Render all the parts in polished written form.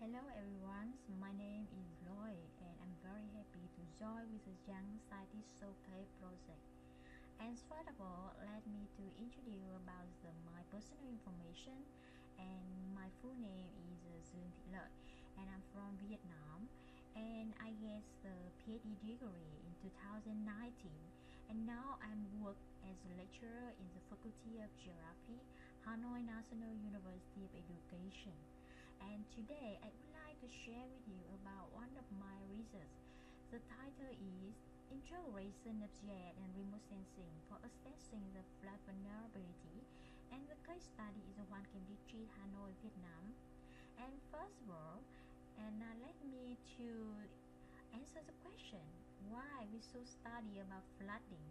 Hello everyone, my name is Lloyd and I'm very happy to join with the Young Scientist Showcase project. And first of all, let me to introduce about my personal information. And my full name is Duong and I'm from Vietnam. And I get the PhD degree in 2019. And now I'm work as a lecturer in the Faculty of Geography, Hanoi National University of Education. And today I would like to share with you about one of my research. The title is Integration of jet and remote sensing for assessing the flood vulnerability, and the case study is the Hoan Kiem District, Hanoi, Vietnam. And first of all, let me to answer the question why we should study about flooding.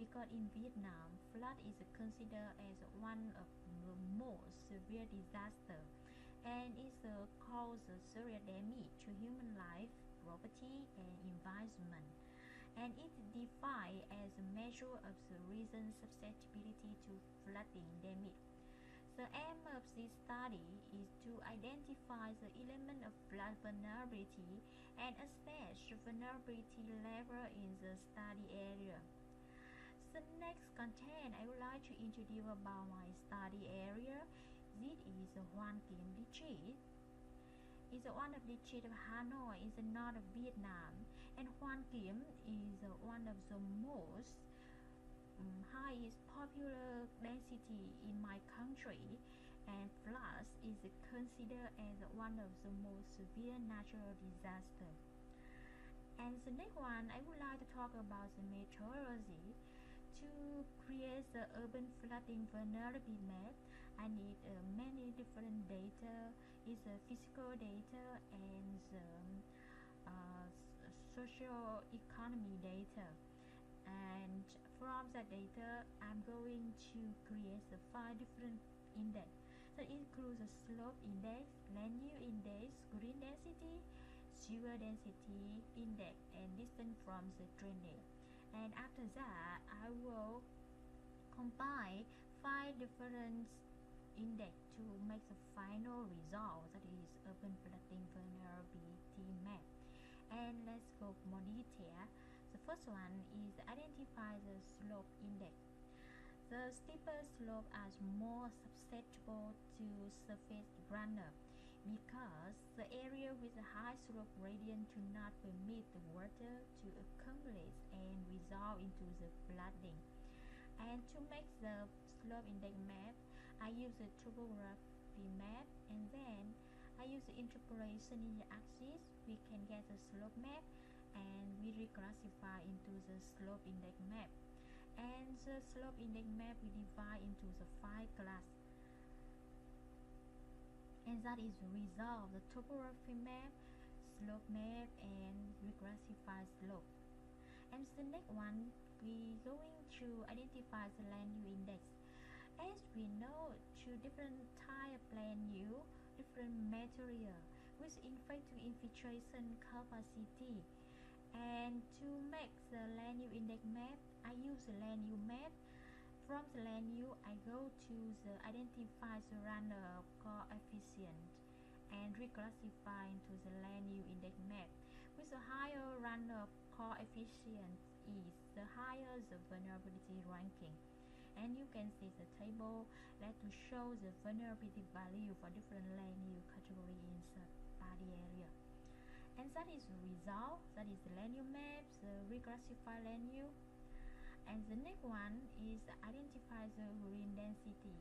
Because in Vietnam, flood is considered as one of the most severe disasters and it causes serious damage to human life, property, and environment. And it defined as a measure of the region's susceptibility to flooding damage. The aim of this study is to identify the element of flood vulnerability and assess the vulnerability level in the study area. The next content I would like to introduce about my study area. This is the Hoan Kiem District. It's one of the districts of Hanoi in the north of Vietnam, and Hoan Kiem is one of the most highest popular density in my country, and floods is considered as one of the most severe natural disasters. And the next one, I would like to talk about the methodology. To create the urban flooding vulnerability map, I need many different data. It's physical data and social economy data. And from that data, I'm going to create the 5 different index. That includes the slope index, land use index, green density, sewer density index, and distance from the drainage. And after that, I will combine 5 different index to make the final result, that is urban flooding vulnerability map. And let's go more detail. The first one is identify the slope index. The steeper slopes are more susceptible to surface runoff because the area with a high slope gradient do not permit the water to accumulate and resolve into the flooding. And to make the slope index map, I use a topography map, and then I use the interpolation in the axis. We can get the slope map and we reclassify into the slope index map. And the slope index map we divide into the 5 classes. And that is resolve the topography map, slope map, and reclassify slope. And the next one, we going to identify the land use index. As we know, 2 different type of land use, different material with effective infiltration capacity. And to make the land use index map, I use the land use map. From the land use, I go to the identify the runoff coefficient and reclassify into the land use index map. With the higher runoff coefficient is, the higher the vulnerability ranking. And you can see the table that to show the vulnerability value for different land use category in the study area. And that is the result, that is the land use map, the reclassify land use. And the next one is identify the green density.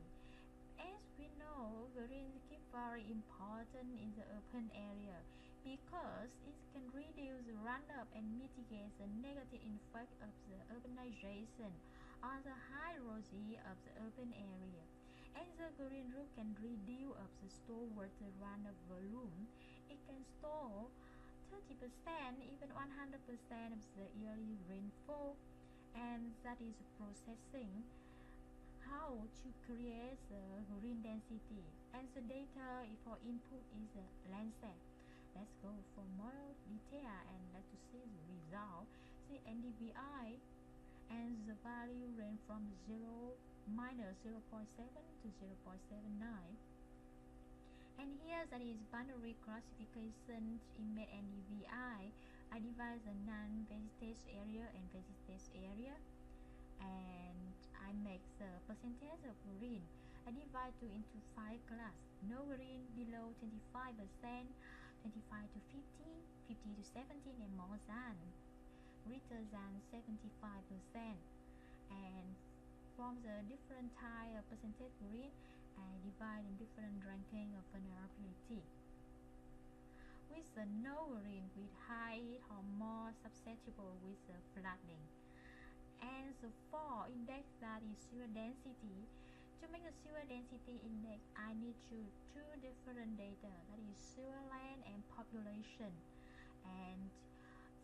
As we know, green is very important in the urban area because it can reduce the runoff and mitigate the negative effect of the urbanization on the hydrology of the urban area. And the green roof can reduce of the stormwater runoff volume. It can store 30%, even 100% of the yearly rainfall. And that is processing how to create the green density. And the data for input is the landscape. Let's go for more detail and let's see the result. See NDVI, and the value range from 0 minus 0.7 to 0.79. And here here that is boundary classification in MED and DVI. I divide the non-vegetated area and vegetated area, and I make the percentage of green. I divide into 5 classes. No green below 25%, 25 to 50, 50 to 70, and more than, greater than 75%. And from the different type of percentage green, I divide in different ranking of vulnerability. With the no green, with high or more susceptible with the flooding. And the 4 index, that is sewer density. To make a sewer density index, I need two different data, that is sewer land and population. And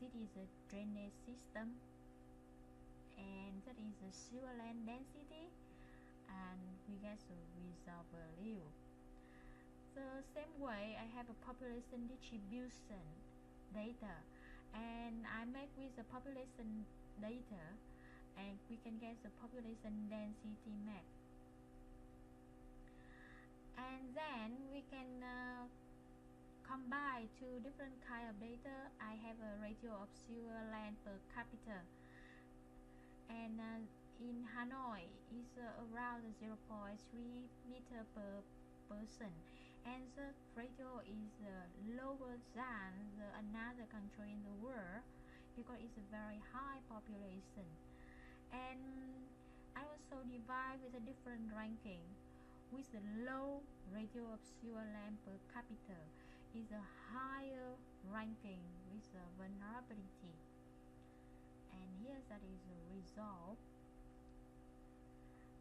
this is a drainage system, and that is the sewer land density, and we get the result value. The same way, I have a population distribution data, and I make with the population data, and we can get the population density map. And then we can combine two different kind of data. I have a ratio of sewer land per capita, and in Hanoi is around 0.3 liter per person, and the ratio is lower than another country in the world because it's a very high population. And I also divide with a different ranking. With the low ratio of sewer land per capita is a higher ranking with the vulnerability. And here that is the result.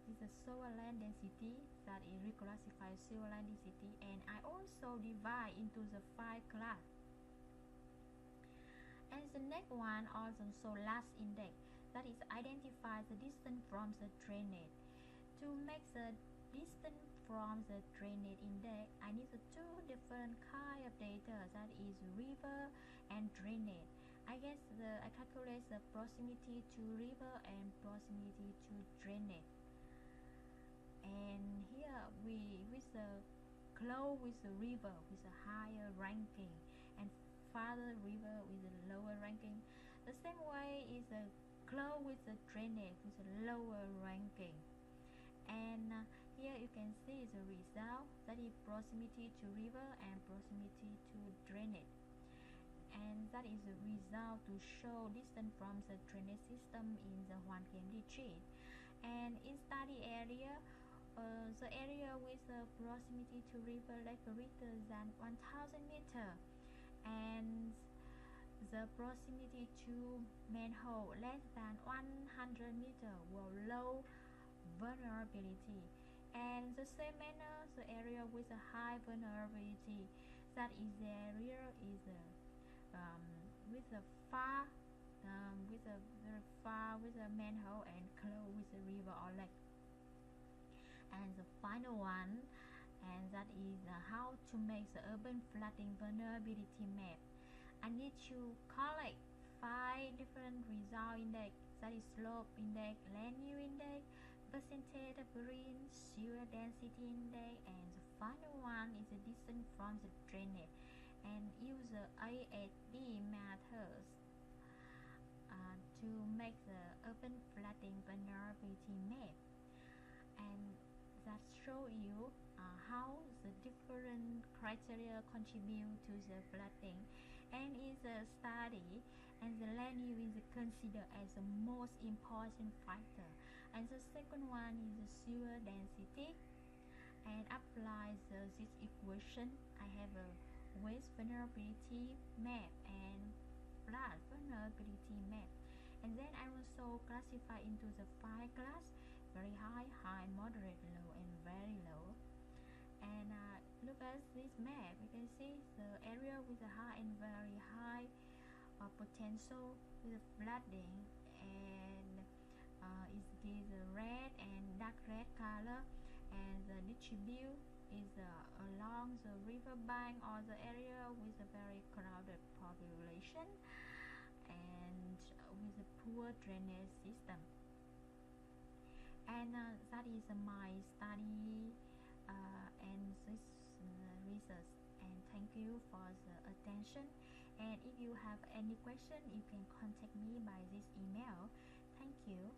This is sewer land density, that is reclassified sewer land density, and I also divide into the 5 class. And the next one also last index, that is identify the distance from the drainage. To make the distance from the drainage index, I need two different kind of data, that is river and drainage. I calculate the proximity to river and proximity to drainage. And here we with the close with the river with a higher ranking, and farther river with a lower ranking. The same way is the close with the drainage with a lower ranking. And here you can see the result, that is proximity to river and proximity to drainage. And that is the result to show distance from the drainage system in the Hoan Kiem district. And in study area, the area with the proximity to river less greater than 1,000 meter, and the proximity to manhole less than 100 meter were low vulnerability. And the same manner, the area with a high vulnerability, that is the area is with a far with a very far with a manhole and close with a river or lake. And the final one, and that is how to make the urban flooding vulnerability map. I need to collect 5 different result index, that is slope index, land use index, percentage of green, sewer density index, and the final one is the distance from the drainage, and use the ASD methods to make the urban flooding vulnerability map. And that show you how the different criteria contribute to the flooding, and is a study, and the land use is considered as the most important factor. And the second one is the sewer density, and apply this equation. I have a waste vulnerability map and flood vulnerability map, and then I also classify into the 5 class: very high, high, moderate, low, and very low. And look at this map, you can see the area with a high and very high potential with flooding, and is give the red and dark red color, and the distribute is along the river bank or the area with a very crowded population and with a poor drainage system. And that is my study and this research. you for the attention, and if you have any question you can contact me by this email. Thank you.